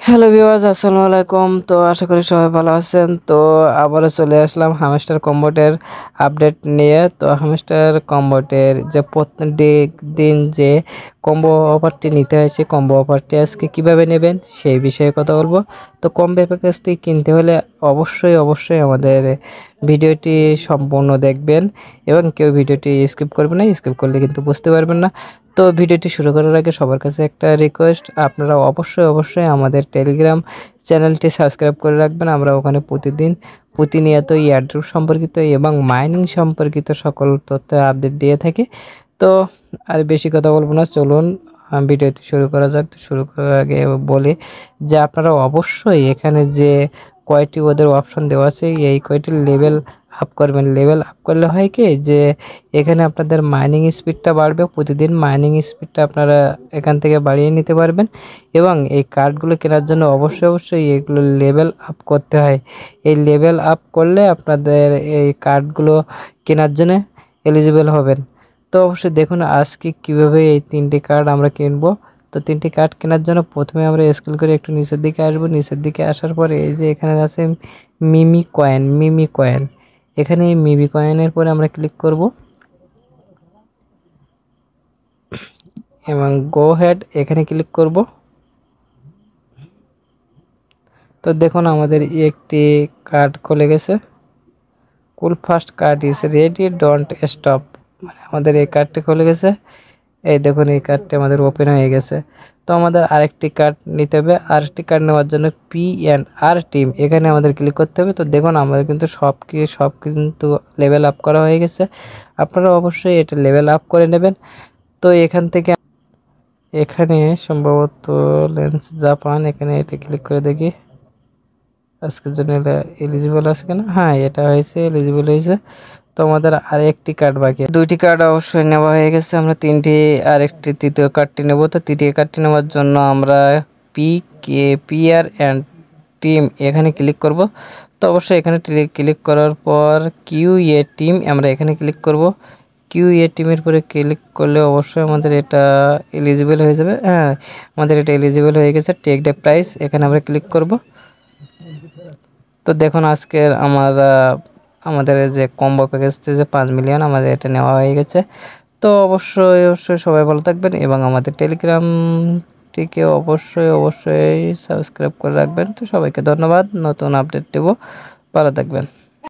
Hello viewers, আসসালামু আলাইকুম। তো আশা করি সবাই ভালো আছেন। তো আবারও চলে আসলাম হামস্টার কম্বোটের আপডেট নিয়ে। তো হামস্টার কম্বোটের যে প্রত্যেক দিন যে কম্বো অফারটি নিতে হয় সেই কম্বো অফারটি আজকে কিভাবে নেবেন সেই বিষয়ে কথা বলবো। তো কম্বো প্যাকেজটি কিনতে হলে অবশ্যই আমাদের ভিডিওটি সম্পূর্ণ দেখবেন এবং কেউ ভিডিওটি স্কিপ করবেন না। স্কিপ করলে কিন্তু বুঝতে পারবেন না। তো ভিডিওটি শুরু করার আগে সবার কাছে একটা রিকোয়েস্ট, আপনারা অবশ্যই আমাদের টেলিগ্রাম চ্যানেলটি সাবস্ক্রাইব করে রাখবেন। আমরা ওখানে প্রতিনিয়ত এয়ারড্রপ সম্পর্কিত এবং মাইনিং সম্পর্কিত সকল তথ্য আপডেট দিয়ে থাকি। তো আর বেশি কথা বলবো না, চলুন ভিডিওটি শুরু করা যাক। তো শুরু করার আগে বলি যে আপনারা অবশ্যই এখানে যে কয়টি ওদের অপশন দেওয়া আছে এই কয়টি লেভেল আপ করবেন। লেভেল আপ করলে হয় কি যে এখানে আপনাদের মাইনিং স্পিডটা বাড়বে। প্রতিদিন মাইনিং স্পিডটা আপনারা এখান থেকে বাড়িয়ে নিতে পারবেন এবং এই কার্ডগুলো কেনার জন্য অবশ্যই এগুলো লেভেল আপ করতে হয়। এই লেভেল আপ করলে আপনাদের এই কার্ডগুলো কেনার জন্য এলিজিবল হবেন। তো অবশ্যই দেখুন আজকে কিভাবে এই তিনটি কার্ড আমরা কিনবো। তো তিনটি কার্ড কেনার জন্য প্রথমে আমরা স্ক্রল করে একটু নিচের দিকে আসবো। নিচের দিকে আসার পরে এই যে এখানে আছে মিমি কয়েন, এখানে এই মিমি কয়েনের পরে আমরা ক্লিক করব এবং গো হেড এখানে ক্লিক করব। তো দেখুন আমাদের একটি কার্ড খুলে গেছে। Cool first card is ready, don't stop, মানে আমাদের এই কার্ডটি খুলে গেছে। এই দেখুন এই কার্ডটি আমাদের ওপেন হয়ে গেছে। তো আমাদের আরেকটি কার্ড নিতে হবে। আরেকটি কার্ড নেওয়ার জন্য PNR টিম এখানে আমাদের ক্লিক করতে হবে। তো দেখুন আমাদের কিন্তু সব কিন্তু লেভেল আপ করা হয়ে গেছে। আপনারা অবশ্যই এটা লেভেল আপ করে নেবেন। তো এখান থেকে এখানে সম্ভবত লেন্স জাপান, এখানে এটা ক্লিক করে দেখি আজকের জন্য এটা এলিজিবল আছে কিনা। হ্যাঁ, এটা হয়েছে, এলিজিবল হয়েছে। তো আমাদের আরেকটি কার্ড বাকি, দুইটি কার্ড অবশ্যই নেওয়া হয়ে গেছে। আমরা আরেকটি তৃতীয় কার্ডটি নেব। তো তৃতীয় কার্ডটি নেওয়ার জন্য আমরা PR অ্যান্ড টিম এখানে ক্লিক করব। তো অবশ্যই এখানে ক্লিক করার পর QA টিম আমরা এখানে ক্লিক করব। QA টিমের পরে ক্লিক করলে অবশ্যই আমাদের এটা এলিজিবল হয়ে যাবে। হ্যাঁ, আমাদের এটা এলিজিবল হয়ে গেছে। টেক দ্য প্রাইস এখানে আমরা ক্লিক করব। তো দেখুন আজকের আমাদের যে কম্বো প্যাকেজটি যে 5 মিলিয়ন আমাদের এটা নেওয়া হয়ে গেছে। তো অবশ্যই সবাই ভালো থাকবেন এবং আমাদের টেলিগ্রামটিকে অবশ্যই সাবস্ক্রাইব করে রাখবেন। তো সবাইকে ধন্যবাদ, নতুন আপডেট দেব, ভালো থাকবেন।